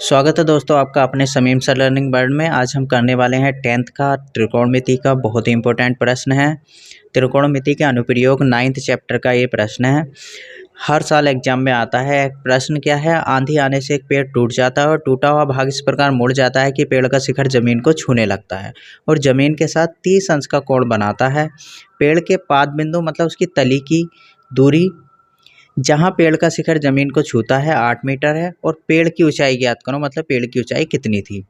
स्वागत है दोस्तों आपका अपने समीम सर लर्निंग वर्ल्ड में। आज हम करने वाले हैं 10th का त्रिकोणमिति का बहुत ही इंपॉर्टेंट प्रश्न है। त्रिकोणमिति के अनुप्रयोग 9th चैप्टर का ये प्रश्न है। हर साल एग्जाम में आता है। प्रश्न क्या है, आंधी आने से एक पेड़ टूट जाता है और टूटा हुआ भाग इस प्रकार मुड़ जाता है कि पेड़ का शिखर जमीन को छूने लगता है और जमीन के साथ 30 अंश का कोण बनाता है। पेड़ के पाद बिंदु मतलब उसकी तली की दूरी जहाँ पेड़ का शिखर जमीन को छूता है 8 मीटर है और पेड़ की ऊंचाई ज्ञात करो, मतलब पेड़ की ऊंचाई कितनी थी।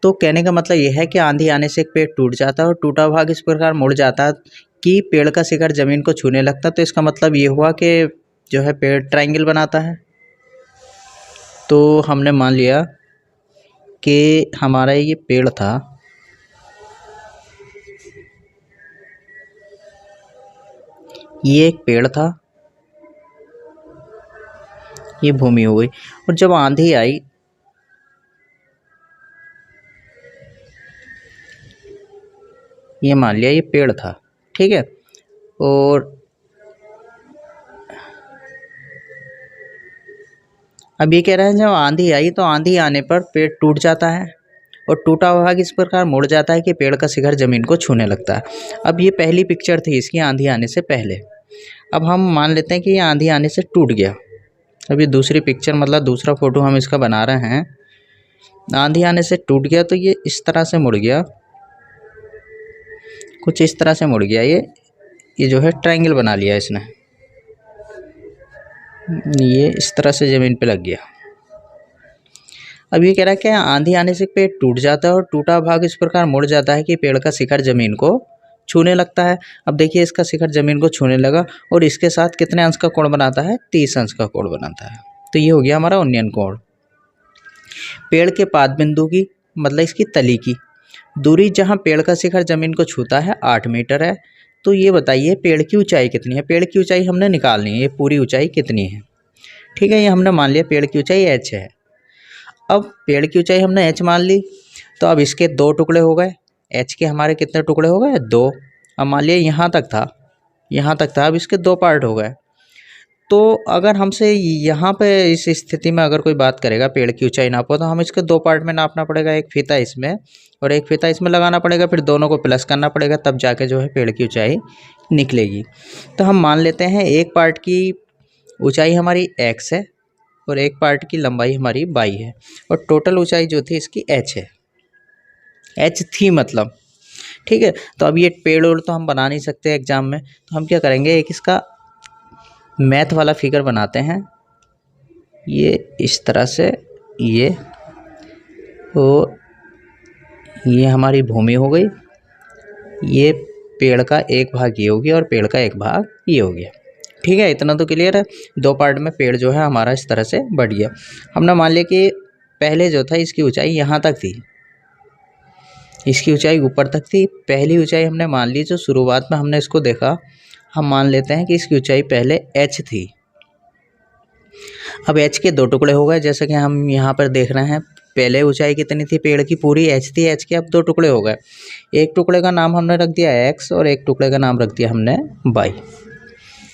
तो कहने का मतलब यह है कि आंधी आने से एक पेड़ टूट जाता है और टूटा भाग इस प्रकार मुड़ जाता है कि पेड़ का शिखर जमीन को छूने लगता है। तो इसका मतलब ये हुआ कि जो है पेड़ ट्रायंगल बनाता है। तो हमने मान लिया कि हमारा ये पेड़ था, ये एक पेड़ था, ये भूमि हो गई और जब आंधी आई ये मान लिया ये पेड़ था, ठीक है। और अब ये कह रहा है जब आंधी आई तो आंधी आने पर पेड़ टूट जाता है और टूटा हुआ भाग इस प्रकार मुड़ जाता है कि पेड़ का शिखर जमीन को छूने लगता है। अब ये पहली पिक्चर थी इसकी आंधी आने से पहले। अब हम मान लेते हैं कि ये आंधी आने से टूट गया। अब ये दूसरी पिक्चर मतलब दूसरा फोटो हम इसका बना रहे हैं। आंधी आने से टूट गया तो ये इस तरह से मुड़ गया, कुछ इस तरह से मुड़ गया। ये जो है ट्रायंगल बना लिया इसने, ये इस तरह से ज़मीन पे लग गया। अब ये कह रहा है कि आंधी आने से पेड़ टूट जाता है और टूटा भाग इस प्रकार मुड़ जाता है कि पेड़ का शिखर जमीन को छूने लगता है। अब देखिए इसका शिखर जमीन को छूने लगा और इसके साथ कितने अंश का कोण बनाता है, 30 अंश का कोण बनाता है। तो ये हो गया हमारा उन्नयन कोण। पेड़ के पाद बिंदु की मतलब इसकी तली की दूरी जहाँ पेड़ का शिखर जमीन को छूता है 8 मीटर है। तो ये बताइए पेड़ की ऊंचाई कितनी है। पेड़ की ऊंचाई हमने निकालनी है, ये पूरी ऊंचाई कितनी है, ठीक है। ये हमने मान लिया पेड़ की ऊंचाई h है। अब पेड़ की ऊंचाई हमने h मान ली तो अब इसके 2 टुकड़े हो गए। h के हमारे कितने टुकड़े हो गए, 2। अब मान लिया यहाँ तक था, अब इसके 2 पार्ट हो गए। तो अगर हमसे यहाँ पे इस स्थिति में अगर कोई बात करेगा पेड़ की ऊंचाई नापो तो हम इसके 2 पार्ट में नापना पड़ेगा, एक फीता इसमें और एक फीता इसमें लगाना पड़ेगा, फिर दोनों को प्लस करना पड़ेगा, तब जाके जो है पेड़ की ऊंचाई निकलेगी। तो हम मान लेते हैं एक पार्ट की ऊंचाई हमारी x है और एक पार्ट की लंबाई हमारी y है और टोटल ऊंचाई जो थी इसकी h है, h थी मतलब, ठीक है। तो अब ये पेड़ तो हम बना नहीं सकते एग्जाम में, तो हम क्या करेंगे, एक इसका मैथ वाला फिगर बनाते हैं। ये इस तरह से ये और ये हमारी भूमि हो गई, ये पेड़ का एक भाग ये हो गया और पेड़ का एक भाग ये हो गया, ठीक है। इतना तो क्लियर है। 2 पार्ट में पेड़ जो है हमारा इस तरह से बढ़ गया। हमने मान लिया कि पहले जो था इसकी ऊंचाई यहाँ तक थी, इसकी ऊंचाई ऊपर तक थी। पहली ऊंचाई हमने मान ली जो शुरुआत में हमने इसको देखा, हम मान लेते हैं कि इसकी ऊंचाई पहले h थी। अब h के 2 टुकड़े हो गए, जैसे कि हम यहाँ पर देख रहे हैं। पहले ऊंचाई कितनी थी पेड़ की, पूरी h थी, h के अब 2 टुकड़े हो गए। एक टुकड़े का नाम हमने रख दिया x और एक टुकड़े का नाम रख दिया हमने y।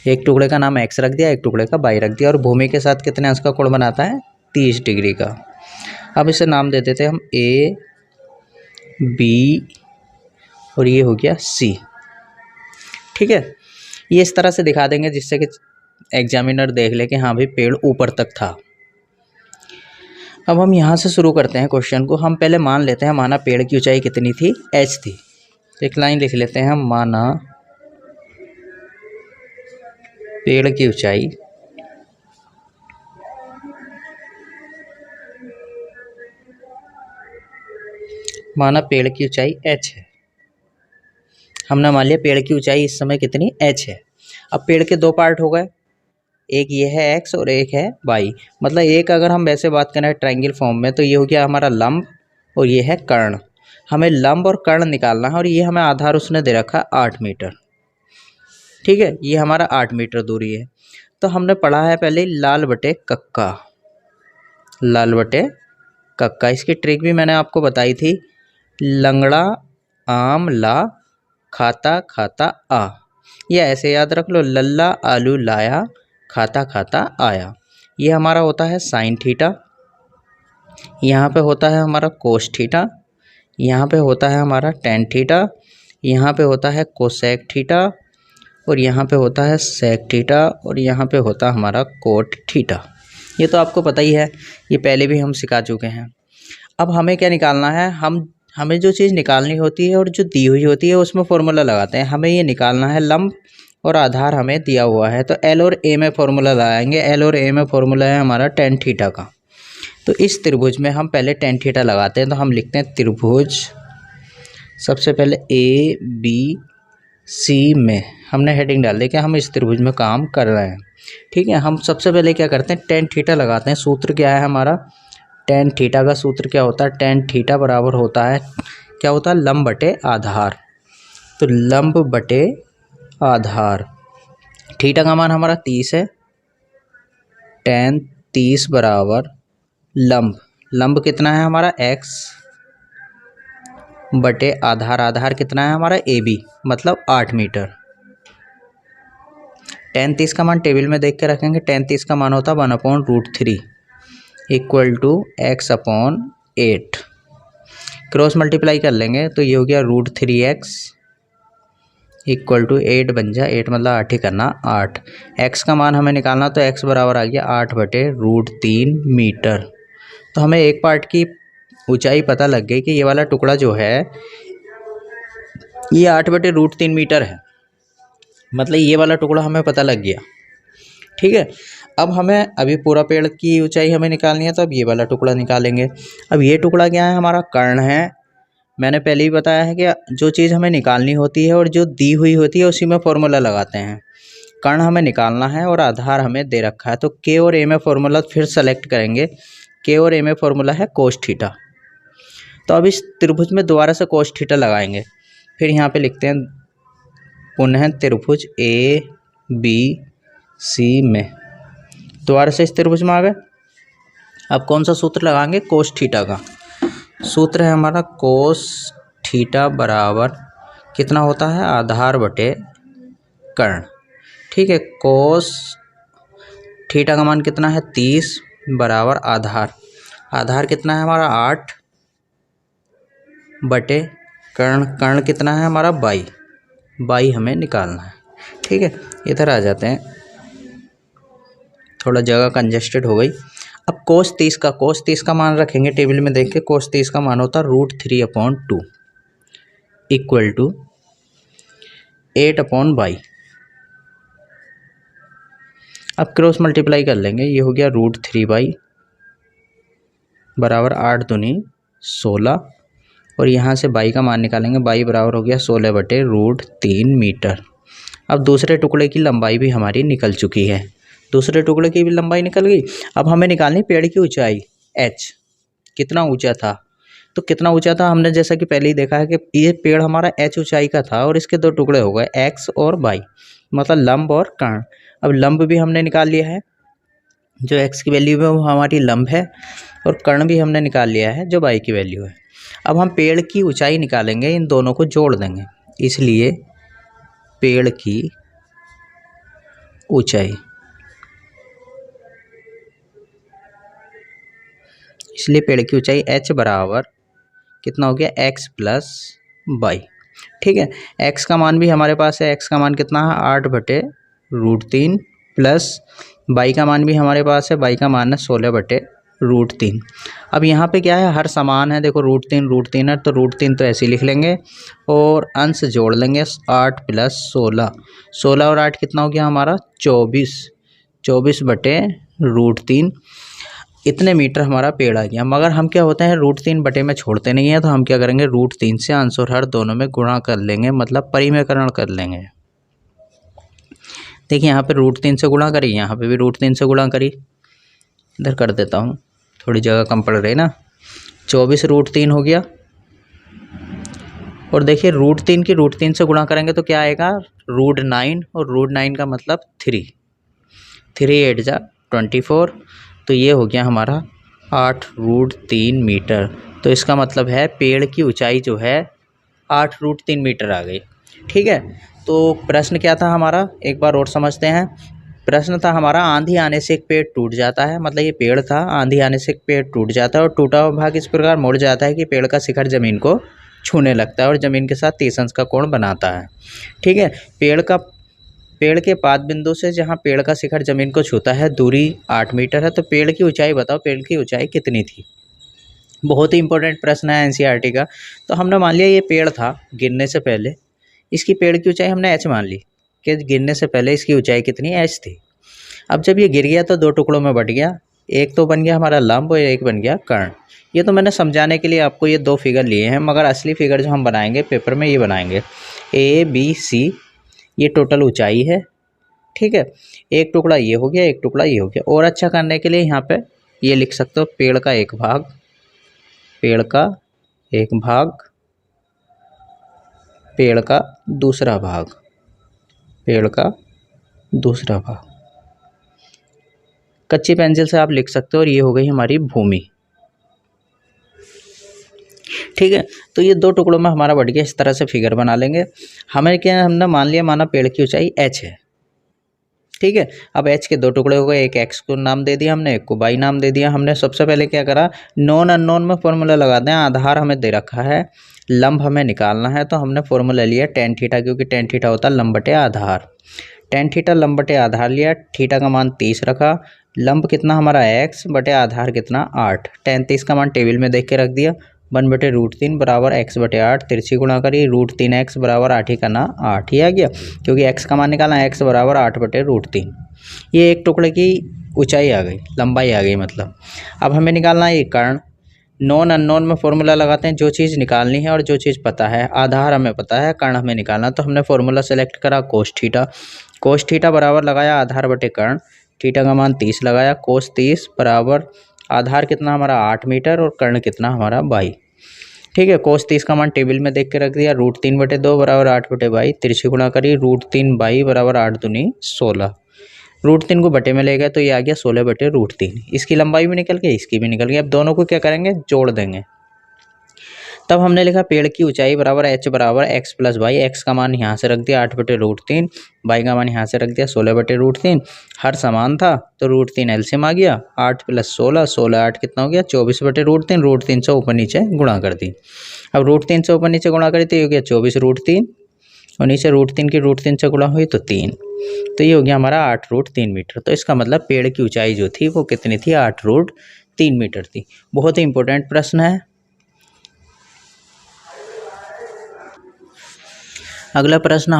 एक टुकड़े का नाम x रख दिया, एक टुकड़े का y रख दिया और भूमि के साथ कितने अंश का कोण बनाता है, 30 डिग्री का। अब इसे नाम दे देते हम a b और ये हो गया c, ठीक है। ये इस तरह से दिखा देंगे जिससे कि एग्जामिनर देख ले कि हाँ भाई पेड़ ऊपर तक था। अब हम यहाँ से शुरू करते हैं क्वेश्चन को। हम पहले मान लेते हैं, माना पेड़ की ऊंचाई कितनी थी, h थी। एक लाइन लिख लेते हैं हम, माना पेड़ की ऊंचाई h है। हमने मान लिया पेड़ की ऊंचाई इस समय कितनी, h है। अब पेड़ के 2 पार्ट हो गए, एक ये है x और एक है y। मतलब एक अगर हम वैसे बात करें ट्रायंगल फॉर्म में तो ये हो गया हमारा लंब और ये है कर्ण। हमें लंब और कर्ण निकालना है और ये हमें आधार उसने दे रखा 8 मीटर, ठीक है। ये हमारा 8 मीटर दूरी है। तो हमने पढ़ा है पहले लाल बटे कक्का। इसकी ट्रिक भी मैंने आपको बताई थी, लंगड़ा आम ला खाता खाता आ। ये ऐसे याद रख लो, लल्ला आलू लाया खाता खाता आया। ये हमारा होता है साइन थीटा, यहाँ पे होता है हमारा कोस थीटा, यहाँ पे होता है हमारा टेन थीटा, यहाँ पे होता है कोसेक थीटा, और यहाँ पे होता है सेक थीटा, और यहाँ पे होता है हमारा कोट थीटा। ये तो आपको पता ही है, ये पहले भी हम सिखा चुके हैं। अब हमें क्या निकालना है, हमें जो चीज़ निकालनी होती है और जो दी हुई होती है उसमें फॉर्मूला लगाते हैं। हमें ये निकालना है लंब और आधार हमें दिया हुआ है, तो एल और ए में फॉर्मूला लगाएंगे। एल और ए में फॉर्मूला है हमारा टेन थीटा का। तो इस त्रिभुज में हम पहले टेन थीटा लगाते हैं, तो हम लिखते हैं त्रिभुज, सबसे पहले ए बी सी में हमने हेडिंग डाल दी कि हम इस त्रिभुज में काम कर रहे हैं। ठीक है, हम सबसे पहले क्या करते हैं, टेन थीटा लगाते हैं। सूत्र क्या है हमारा, टेन थीटा का सूत्र क्या होता है, टेन थीटा बराबर होता है, क्या होता है, लंब बटे आधार। तो लंब बटे आधार, थीटा का मान हमारा 30 है, टेन 30 बराबर लंब, लंब कितना है हमारा x बटे आधार, आधार कितना है हमारा ए बी, मतलब 8 मीटर। टेन 30 का मान टेबल में देख के रखेंगे। टेन 30 का मान होता है 1/√3 equal to x/8। Cross multiply कर लेंगे तो ये हो गया √3x इक्वल टू 8 बन जाए, 8 मतलब 8 ही करना, 8। x का मान हमें निकालना, तो x बराबर आ गया 8/√3 मीटर। तो हमें एक पार्ट की ऊंचाई पता लग गई कि ये वाला टुकड़ा जो है ये 8/√3 मीटर है, मतलब ये वाला टुकड़ा हमें पता लग गया। ठीक है, अब हमें अभी पूरा पेड़ की ऊंचाई हमें निकालनी है, तो अब ये वाला टुकड़ा निकालेंगे। अब ये टुकड़ा क्या है, हमारा कर्ण है। मैंने पहले ही बताया है कि जो चीज़ हमें निकालनी होती है और जो दी हुई होती है उसी में फॉर्मूला लगाते हैं। कर्ण हमें निकालना है और आधार हमें दे रखा है, तो के और ए में फॉर्मूला फिर सेलेक्ट करेंगे। के और ए में फॉर्मूला है कोस थीटा। तो अब इस त्रिभुज में दोबारा से कोस थीटा लगाएंगे। फिर यहाँ पे लिखते हैं पुनः त्रिभुज ए बी सी में, दोबारा से इस त्रिभुज में आ गए। अब कौन सा सूत्र लगाएंगे, कोस थीटा का सूत्र है हमारा, कोस थीटा बराबर कितना होता है, आधार बटे कर्ण। ठीक है, कोस थीटा का मान कितना है 30 बराबर आधार, आधार कितना है हमारा 8 बटे कर्ण, कर्ण कितना है हमारा 22 हमें निकालना है। ठीक है, इधर आ जाते हैं, थोड़ा जगह कंजेस्टेड हो गई। अब कोस 30 का मान रखेंगे टेबल में देख के। कोस 30 का मान होता है √3/2 इक्वल टू 8/22। अब क्रॉस मल्टीप्लाई कर लेंगे, ये हो गया √3 बराबर 8 दूनी 16, और यहाँ से 22 का मान निकालेंगे, 22 बराबर हो गया 16/√3 मीटर। अब दूसरे टुकड़े की लंबाई भी हमारी निकल चुकी है, दूसरे टुकड़े की भी लंबाई निकल गई। अब हमें निकालनी पेड़ की ऊंचाई h, कितना ऊंचा था। तो कितना ऊंचा था हमने जैसा कि पहले ही देखा है कि ये पेड़ हमारा h ऊंचाई का था और इसके दो टुकड़े हो गए x और y, मतलब लंब और कर्ण। अब लंब भी हमने निकाल लिया है, जो x की वैल्यू है वो हमारी लंब है, और कर्ण भी हमने निकाल लिया है जो y की वैल्यू है। अब हम पेड़ की ऊंचाई निकालेंगे, इन दोनों को जोड़ देंगे, इसलिए पेड़ की ऊंचाई, इसलिए पेड़ की ऊंचाई h बराबर कितना हो गया, x + y। ठीक है, x का मान भी हमारे पास है, x का मान कितना है 8/√3 प्लस y का मान भी हमारे पास है, y का मान है 16/√3। अब यहाँ पे क्या है, हर समान है, देखो √3 है, तो √3 तो ऐसे ही लिख लेंगे और अंश जोड़ लेंगे, 8 + 16, 16 और 8 कितना हो गया हमारा 24/√3। इतने मीटर हमारा पेड़ आ गया। मगर हम क्या होते हैं, √3 बटे में छोड़ते नहीं हैं, तो हम क्या करेंगे, √3 से अंश और हर दोनों में गुणा कर लेंगे, मतलब परिमेयकरण कर लेंगे। देखिए यहाँ पे √3 से गुणा करी, यहाँ पे भी √3 से गुणा करी, इधर कर देता हूँ, थोड़ी जगह कम पड़ रही ना। 24/√3 हो गया, और देखिए √3 की √3 से गुणा करेंगे तो क्या आएगा, √9, और √9 का मतलब 3, 3 8 जा 24, तो ये हो गया हमारा 8√3 मीटर। तो इसका मतलब है पेड़ की ऊंचाई जो है 8√3 मीटर आ गई। ठीक है, तो प्रश्न क्या था हमारा, एक बार और समझते हैं। प्रश्न था हमारा, आंधी आने से एक पेड़ टूट जाता है, मतलब ये पेड़ था, आंधी आने से एक पेड़ टूट जाता है और टूटा हुआ भाग इस प्रकार मुड़ जाता है कि पेड़ का शिखर जमीन को छूने लगता है और जमीन के साथ 30 अंश का कोण बनाता है। ठीक है, पेड़ के पाद बिंदु से जहाँ पेड़ का शिखर जमीन को छूता है दूरी 8 मीटर है, तो पेड़ की ऊंचाई बताओ, पेड़ की ऊंचाई कितनी थी। बहुत ही इंपॉर्टेंट प्रश्न है एनसीईआरटी का। तो हमने मान लिया ये पेड़ था, गिरने से पहले इसकी पेड़ की ऊंचाई हमने h मान ली कि गिरने से पहले इसकी ऊंचाई कितनी h थी। अब जब ये गिर गया तो 2 टुकड़ों में बट गया, एक तो बन गया हमारा लंब और एक बन गया कर्ण। ये तो मैंने समझाने के लिए आपको ये 2 फिगर लिए हैं, मगर असली फिगर जो हम बनाएंगे पेपर में ये बनाएंगे ABC, ये टोटल ऊंचाई है। ठीक है, एक टुकड़ा ये हो गया, एक टुकड़ा ये हो गया। और अच्छा करने के लिए यहाँ पे ये लिख सकते हो, पेड़ का एक भाग, पेड़ का एक भाग, पेड़ का दूसरा भाग, पेड़ का दूसरा भाग। कच्ची पेंसिल से आप लिख सकते हो और ये हो गई हमारी भूमि। ठीक है, तो ये 2 टुकड़ों में हमारा बढ़ गया। इस तरह से फिगर बना लेंगे। हमें क्या, हमने मान लिया, माना पेड़ की ऊंचाई h है। ठीक है, अब h के 2 टुकड़े हो गए, एक x को नाम दे दिया हमने, एक को y नाम दे दिया हमने। सबसे पहले क्या करा, नॉन अननोन में फॉर्मूला लगाते हैं। आधार हमें दे रखा है, लंब हमें निकालना है, तो हमने फॉर्मूला लिया tan थीटा, क्योंकि tan थीटा होता है लंब बटे आधार। tan थीटा लंब बटे आधार लिया, थीटा का मान 30 रखा, लंब कितना हमारा x बटे आधार कितना 8, tan 30 का मान टेबल में देख के रख दिया। 1/√3 बराबर x बटे 8, तिरछी गुणा करी, √3x बराबर 8 ही करना 8 ही आ गया, क्योंकि x का मान निकालना, x बराबर 8/√3। ये एक टुकड़े की ऊंचाई आ गई, लंबाई आ गई मतलब। अब हमें निकालना है ये कर्ण। नॉन अननोन में फॉर्मूला लगाते हैं, जो चीज़ निकालनी है और जो चीज़ पता है। आधार हमें पता है, कर्ण हमें निकालना, तो हमने फॉर्मूला सेलेक्ट करा कोस थीटा। कोस थीटा बराबर लगाया आधार बटे कर्ण, थीटा का मान 30 लगाया, कोस 30 बराबर आधार कितना हमारा 8 मीटर और कर्ण कितना हमारा 22। ठीक है, कोस 30 का मान टेबल में देख के रख दिया, √3/2 बराबर 8/22, तिरछी गुणा करी, √3/22 बराबर 8 दूनी 16। √3 को बटे में ले गए तो ये आ गया 16/√3। इसकी लंबाई भी निकल गई, इसकी भी निकल गई। अब दोनों को क्या करेंगे, जोड़ देंगे। तब हमने लिखा पेड़ की ऊंचाई बराबर h बराबर x + y। x का मान यहाँ से रख दिया 8/√3, y का मान यहाँ से रख दिया 16/√3। हर समान था तो √3 एलसीएम आ गया, 8 + 16, 16 8 कितना हो गया 24/√3। √3 से ऊपर नीचे गुणा कर दी। अब √3 से ऊपर नीचे गुणा करी तो ये हो गया 24√3 और नीचे √3 की √3 से गुणा हुई तो 3, तो ये हो गया हमारा 8√3 मीटर। तो इसका मतलब पेड़ की ऊंचाई जो थी वो कितनी थी, 8√3 मीटर थी। बहुत ही इंपॉर्टेंट प्रश्न है। अगला प्रश्न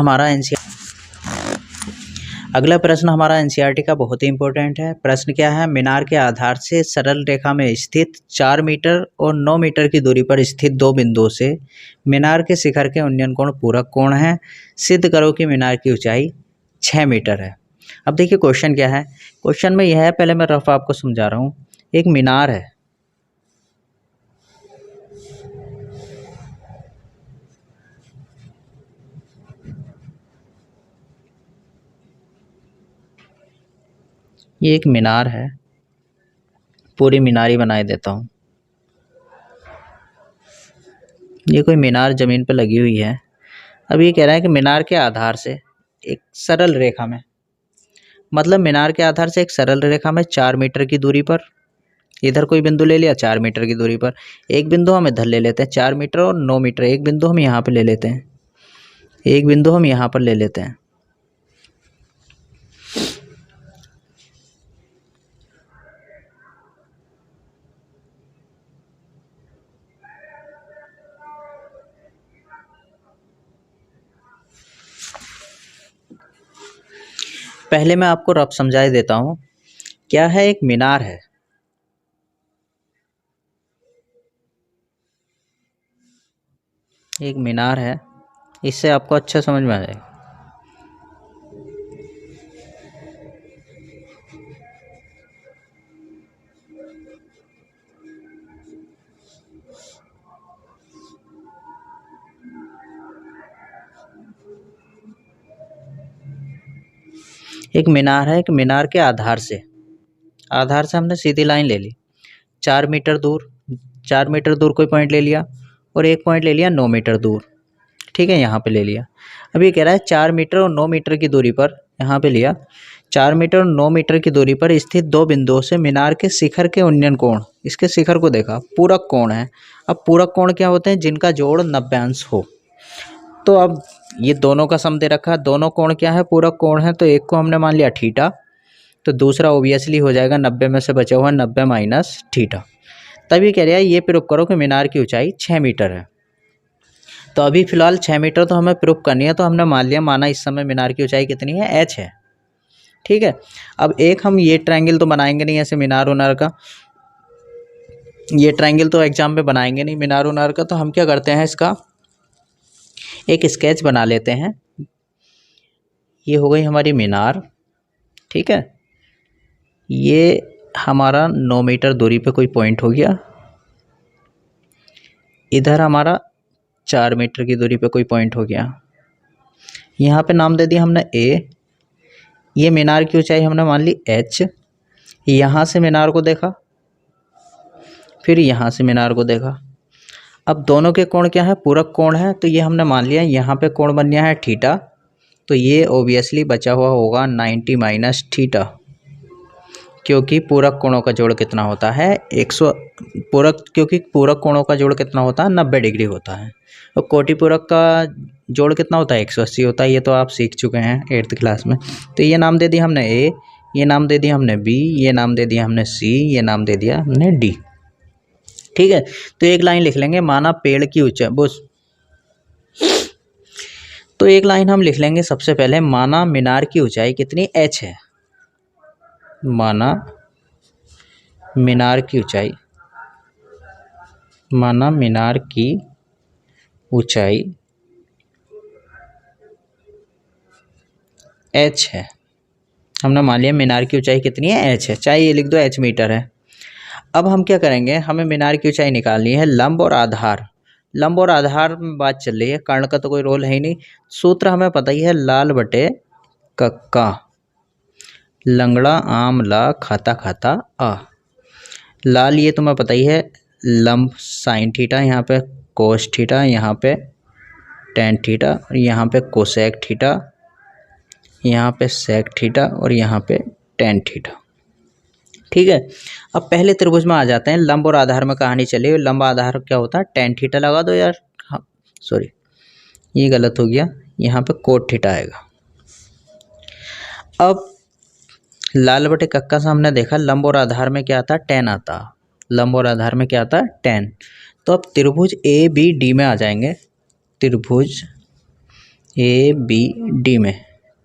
हमारा एनसीईआरटी का बहुत ही इंपॉर्टेंट है। प्रश्न क्या है, मीनार के आधार से सरल रेखा में स्थित 4 मीटर और 9 मीटर की दूरी पर स्थित 2 बिंदुओं से मीनार के शिखर के उन्नयन कोण पूरक कोण है। सिद्ध करो कि मीनार की ऊंचाई 6 मीटर है। अब देखिए क्वेश्चन क्या है, क्वेश्चन में यह है, पहले मैं रफ आपको समझा रहा हूँ। एक मीनार है, ये एक मीनार है, पूरी मीनारी बनाए देता हूँ। ये कोई मीनार ज़मीन पर लगी हुई है। अब ये कह रहा है कि मीनार के आधार से एक सरल रेखा में, मतलब मीनार के आधार से एक सरल रेखा में 4 मीटर की दूरी पर, इधर कोई बिंदु ले लिया 4 मीटर की दूरी पर, एक बिंदु हम इधर ले लेते हैं 4 मीटर और 9 मीटर, एक बिंदु हम यहाँ पर ले लेते हैं, एक बिंदु हम यहाँ पर ले लेते हैं। पहले मैं आपको रफ समझा देता हूँ। क्या है, एक मीनार है, एक मीनार है, इससे आपको अच्छा समझ में आ जाएगा। एक मीनार है, एक मीनार के आधार से हमने सीधी लाइन ले ली, 4 मीटर दूर, 4 मीटर दूर कोई पॉइंट ले लिया और एक पॉइंट ले लिया 9 मीटर दूर। ठीक है, यहाँ पे ले लिया। अब ये कह रहा है 4 मीटर और 9 मीटर की दूरी पर, यहाँ पे लिया 4 मीटर और 9 मीटर की दूरी पर स्थित दो बिंदुओं से मीनार के शिखर के उन्नयन कोण, इसके शिखर को देखा, पूरक कोण है। अब पूरक कोण क्या होते हैं? जिनका जोड़ 90 अंश हो। तो अब ये दोनों का सम दे रखा है, दोनों कोण क्या है? पूरक कोण है। तो एक को हमने मान लिया थीटा, तो दूसरा ओबियसली हो जाएगा 90 में से बचा हुआ 90 माइनस थीटा। तभी कह रहा है ये प्रूव करो कि मीनार की ऊंचाई 6 मीटर है। तो अभी फिलहाल 6 मीटर तो हमें प्रूव करनी है, तो हमने मान लिया, माना इस समय मीनार की ऊंचाई कितनी है? h है। ठीक है, अब एक हम ये ट्रायंगल तो बनाएंगे नहीं ऐसे मीनार उनार का, ये ट्रायंगल तो एग्जाम में बनाएंगे नहीं मीनार उनार का। तो हम क्या करते हैं, इसका एक स्केच बना लेते हैं। ये हो गई हमारी मीनार। ठीक है, ये हमारा 9 मीटर दूरी पे कोई पॉइंट हो गया, इधर हमारा 4 मीटर की दूरी पे कोई पॉइंट हो गया। यहाँ पे नाम दे दिया हमने ए। ये मीनार की ऊंचाई हमने मान ली h। यहाँ से मीनार को देखा, फिर यहाँ से मीनार को देखा। अब दोनों के कोण क्या है? पूरक कोण है। तो ये हमने मान लिया, यहाँ पे कोण बन गया है थीटा, तो ये ओबियसली बचा हुआ होगा 90 माइनस थीटा, क्योंकि पूरक कोणों का जोड़ कितना होता है? 100। क्योंकि पूरक कोणों का जोड़ कितना होता है? 90 डिग्री होता है। और कोटि पूरक का जोड़ कितना होता है? 180 होता है। ये तो आप सीख चुके हैं 8th क्लास में। तो ये नाम दे दिया हमने ए, ये नाम दे दिया हमने बी, ये नाम दे दिया हमने सी, ये नाम दे दिया हमने डी। ठीक है, तो एक लाइन लिख लेंगे, माना पेड़ की ऊंचाई तो एक लाइन हम लिख लेंगे सबसे पहले, माना मीनार की ऊंचाई कितनी? h है। माना मीनार की ऊंचाई, माना मीनार की ऊंचाई h है। हमने मान लिया मीनार की ऊंचाई कितनी है? h है, चाहे ये लिख दो h मीटर है। अब हम क्या करेंगे, हमें मीनार की ऊंचाई निकालनी है। लंब और आधार, लंब और आधार में बात चल रही है, कर्ण का तो कोई रोल है ही नहीं। सूत्र हमें पता ही है, लाल बटे कक्का, लंगड़ा आम ला खाता खाता आ। लाल ये तुम्हें पता ही है, लंब साइन थीटा, यहाँ पे कोस थीटा, यहाँ पे टेन थीटा, और यहाँ पे कोसेक थीटा, यहाँ पे सेक थीटा, और यहाँ पे टेन थीटा। ठीक है, अब पहले त्रिभुज में आ जाते हैं। लंब और आधार में कहानी चली, लंब आधार क्या होता है? टेन थीटा लगा दो यार, हाँ सॉरी ये गलत हो गया, यहाँ पे कोट थीटा आएगा। अब लाल बटे कक्का से हमने देखा लंब और आधार में क्या आता? टेन आता। लंब और आधार में क्या आता? टेन। तो अब त्रिभुज ए बी डी में आ जाएंगे। त्रिभुज ए बी डी में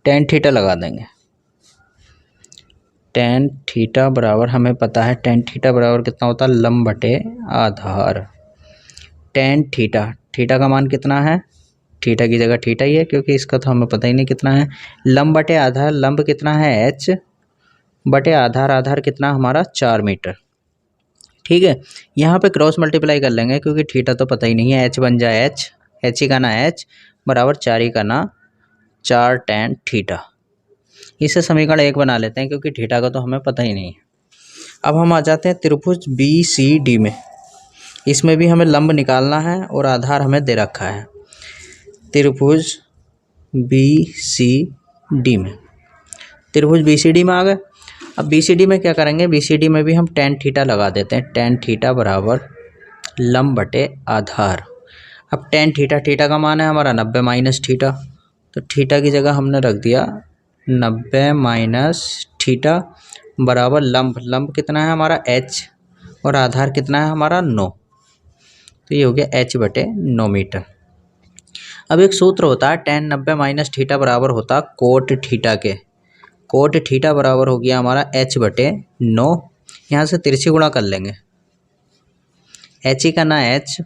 टेन थीटा लगा देंगे। टेन थीटा बराबर हमें पता है, टेन थीटा बराबर कितना होता है? लंब बटे आधार। टेन थीटा, थीटा का मान कितना है? थीटा की जगह थीटा ही है, क्योंकि इसका तो हमें पता ही नहीं कितना है। लंब बटे आधार, लंब कितना है? h बटे आधार, आधार कितना हमारा? 4 मीटर। ठीक है, यहाँ पे क्रॉस मल्टीप्लाई कर लेंगे, क्योंकि थीटा तो पता ही नहीं है। h बन जाए h, h ही का ना h बराबर 4 ही का ना 4 टेन थीटा। इसे समीकरण 1 बना लेते हैं, क्योंकि थीटा का तो हमें पता ही नहीं है। अब हम आ जाते हैं त्रिभुज बी सी डी में। इसमें भी हमें लंब निकालना है और आधार हमें दे रखा है। त्रिभुज बी सी डी में, त्रिभुज बी सी डी में आ गए। अब बी सी डी में क्या करेंगे? बी सी डी में भी हम टेन थीटा लगा देते हैं। टेन थीटा बराबर लंब बटे आधार। अब टेन थीटा, थीटा का मान है हमारा 90 माइनस थीटा, तो थीटा की जगह हमने रख दिया 90 माइनस थीटा बराबर लंब, लंब कितना है हमारा? h, और आधार कितना है हमारा? 9। तो ये हो गया h बटे 9 मीटर। अब एक सूत्र होता है, टेन 90 माइनस थीटा बराबर होता कोट थीटा के। कोट थीटा बराबर हो गया हमारा h बटे 9। यहाँ से तिरछी गुणा कर लेंगे, h ही का ना h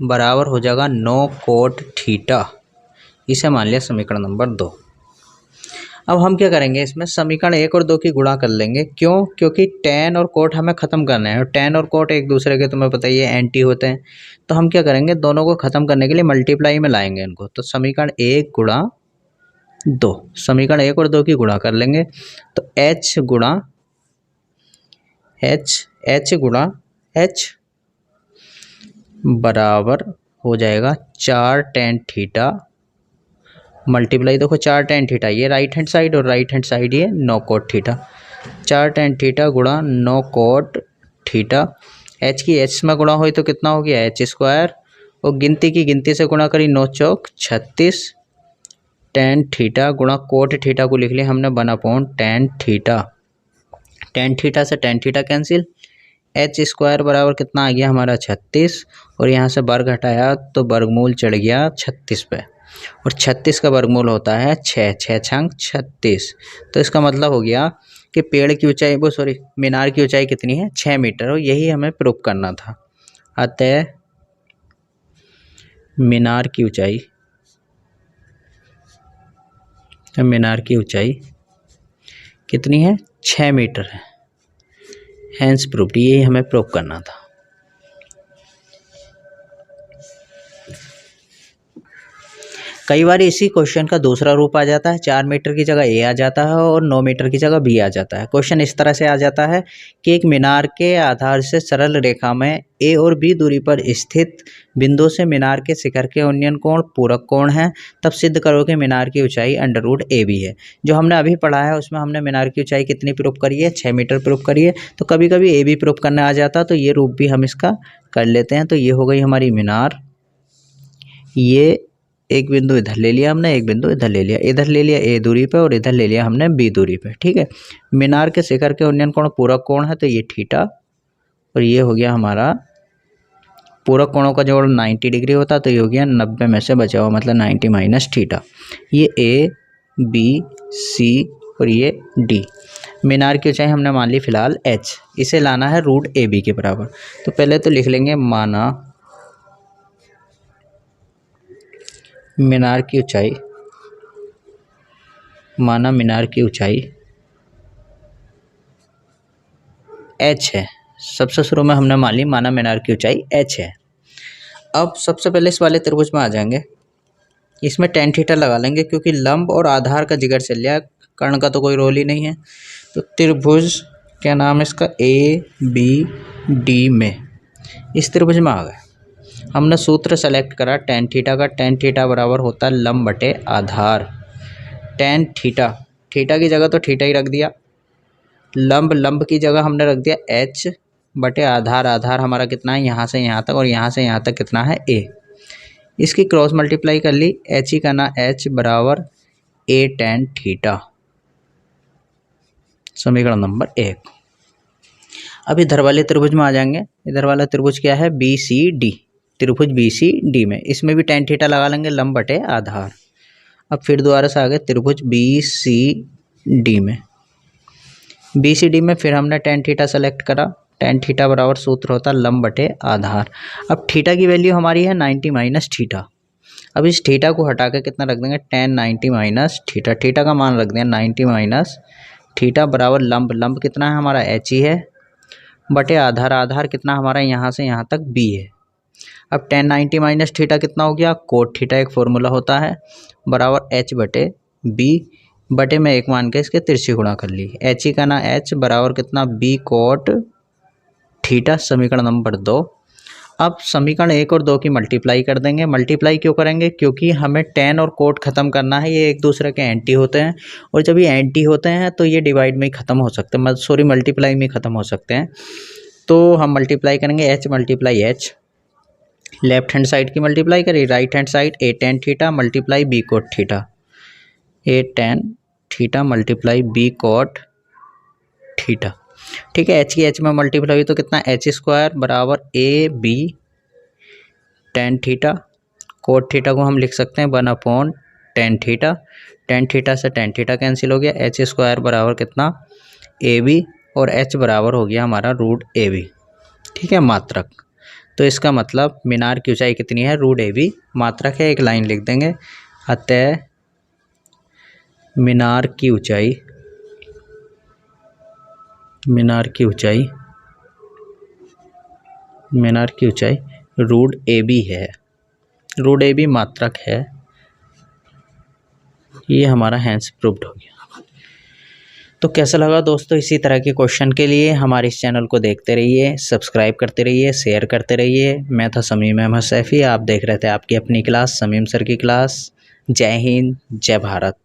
बराबर हो जाएगा 9 कोट थीटा। इसे मान लिया समीकरण नंबर 2। अब हम क्या करेंगे, इसमें समीकरण 1 और 2 की गुणा कर लेंगे। क्यों? क्योंकि टेन और कोट हमें ख़त्म करना है, और टेन और कोट एक दूसरे के तुम्हें पता ही है एंटी होते हैं। तो हम क्या करेंगे, दोनों को ख़त्म करने के लिए मल्टीप्लाई में लाएंगे इनको। तो समीकरण 1 गुणा 2, समीकरण 1 और 2 की गुणा कर लेंगे। तो h गुणा h बराबर हो जाएगा 4 टेन थीटा मल्टीप्लाई देखो 4 tan थीटा, ये राइट हैंड साइड और राइट हैंड साइड ये 9 cot थीटा, 4 tan थीटा गुणा 9 cot थीटा। एच की एच में गुणा हुई तो कितना हो गया एच स्क्वायर, और गिनती की गिनती से गुणा करी 9 चौक 36 tan थीटा गुणा कोट थीटा को लिख लिया हमने 1/tan थीटा। tan थीटा से tan theta cancel, H square बराबर कितना आ गया हमारा 36, और यहाँ से वर्ग हटाया तो वर्गमूल चढ़ गया 36 पे, और 36 का वर्गमूल होता है 6, 6 छंग 36। तो इसका मतलब हो गया कि पेड़ की ऊंचाई मीनार की ऊंचाई कितनी है 6 मीटर, और यही हमें प्रूव करना था। अतः मीनार की ऊंचाई कितनी है 6 मीटर है, हैंस प्रूव्ड, यही हमें प्रूव करना था। कई बार इसी क्वेश्चन का दूसरा रूप आ जाता है, 4 मीटर की जगह ए आ जाता है और 9 मीटर की जगह बी आ जाता है। क्वेश्चन इस तरह से आ जाता है कि एक मीनार के आधार से सरल रेखा में ए और बी दूरी पर स्थित बिंदु से मीनार के शिखर के उन्नयन कोण पूरक कोण है, तब सिद्ध करो कि मीनार की ऊंचाई √AB है। जो हमने अभी पढ़ा है उसमें हमने मीनार की ऊंचाई कितनी प्रूव करी है 6 मीटर प्रूव करी है, तो कभी कभी ए भी प्रूव करने आ जाता तो ये रूप भी हम इसका कर लेते हैं। तो ये हो गई हमारी मीनार, ये एक बिंदु इधर ले लिया हमने, एक बिंदु इधर ले लिया, इधर ले लिया ए दूरी पे और इधर ले लिया हमने बी दूरी पे, ठीक है। मीनार के शिखर के उन्नयन कोण पूरक कोण है, तो ये थीटा, और ये हो गया हमारा पूरक कोणों का जोड़ 90 डिग्री होता, तो ये हो गया 90 में से बचा हुआ मतलब 90 माइनस थीटा। ये ए बी सी और ये डी। मीनार की ऊंचाई हमने मान ली फिलहाल एच, इसे लाना है √AB के बराबर। तो पहले तो लिख लेंगे माना मीनार की ऊंचाई h है। सबसे शुरू में हमने मान ली माना मीनार की ऊंचाई h है। अब सबसे पहले इस वाले त्रिभुज में आ जाएंगे, इसमें tan थीटा लगा लेंगे क्योंकि लंब और आधार का जिगर चल लिया, कर्ण का तो कोई रोल ही नहीं है। तो त्रिभुज क्या नाम है इसका ABD में, इस त्रिभुज में आ गए। हमने सूत्र सेलेक्ट करा tan थीटा का, tan थीटा बराबर होता है लंब बटे आधार। tan थीटा, थीटा की जगह तो थीटा ही रख दिया, लंब की जगह हमने रख दिया h बटे आधार। आधार हमारा कितना है यहाँ से यहाँ तक, और यहाँ से यहाँ तक कितना है a। इसकी क्रॉस मल्टीप्लाई कर ली, h ही करना h बराबर a tan थीटा, समीकरण नंबर 1। अब इधर वाले त्रिभुज में आ जाएंगे। इधर वाला त्रिभुज क्या है BCD, त्रिभुज BCD में, इसमें भी tan थीटा लगा लेंगे लंब बटे आधार। अब फिर दोबारा से आ गए त्रिभुज BCD में, BCD में फिर हमने tan थीटा सेलेक्ट करा, tan थीटा बराबर सूत्र होता है लंब बटे आधार। अब थीटा की वैल्यू हमारी है 90 माइनस थीटा। अब इस थीटा को हटा के कितना रख देंगे tan 90 माइनस थीटा, थीटा का मान रख दें 90 माइनस थीटा बराबर लंब कितना है हमारा h ही है, बटे आधार, आधार कितना हमारा यहाँ से यहाँ तक b है। अब tan 90 माइनस थीटा कितना हो गया, कोट थीटा एक फॉर्मूला होता है, बराबर h बटे b, बटे में एक मान के इसके तिरछी गुणा कर ली, h ही का ना h बराबर कितना b कोट थीटा, समीकरण नंबर 2। अब समीकरण 1 और 2 की मल्टीप्लाई कर देंगे। मल्टीप्लाई क्यों करेंगे, क्योंकि हमें tan और कोट खत्म करना है, ये एक दूसरे के एंटी होते हैं, और जब ये एंटी होते हैं तो ये डिवाइड में ही खत्म हो सकते हैं, मल्टीप्लाई में खत्म हो सकते हैं। तो हम मल्टीप्लाई करेंगे h multiply h, left hand side की मल्टीप्लाई करी, right hand side a tan theta multiply b cot theta, a tan theta multiply b cot theta, ठीक है। h की h में मल्टीप्लाई हुई तो कितना h स्क्वायर बराबर a b tan theta, cot theta को हम लिख सकते हैं 1/tan थीटा, tan थीटा से tan थीटा कैंसिल हो गया, h स्क्वायर बराबर कितना a b, और h बराबर हो गया हमारा √AB, ठीक है, मात्रक। तो इसका मतलब मीनार की ऊंचाई कितनी है √AB, मात्रक है, एक लाइन लिख देंगे। अतः मीनार की ऊंचाई √AB है, √AB मात्रक है, ये हमारा हैंस प्रूव्ड हो गया। तो कैसा लगा दोस्तों, इसी तरह के क्वेश्चन के लिए हमारे इस चैनल को देखते रहिए, सब्सक्राइब करते रहिए, शेयर करते रहिए। मैं था समीम अहमद सैफ़ी, आप देख रहे थे आपकी अपनी क्लास समीम सर की क्लास। जय हिंद, जय भारत।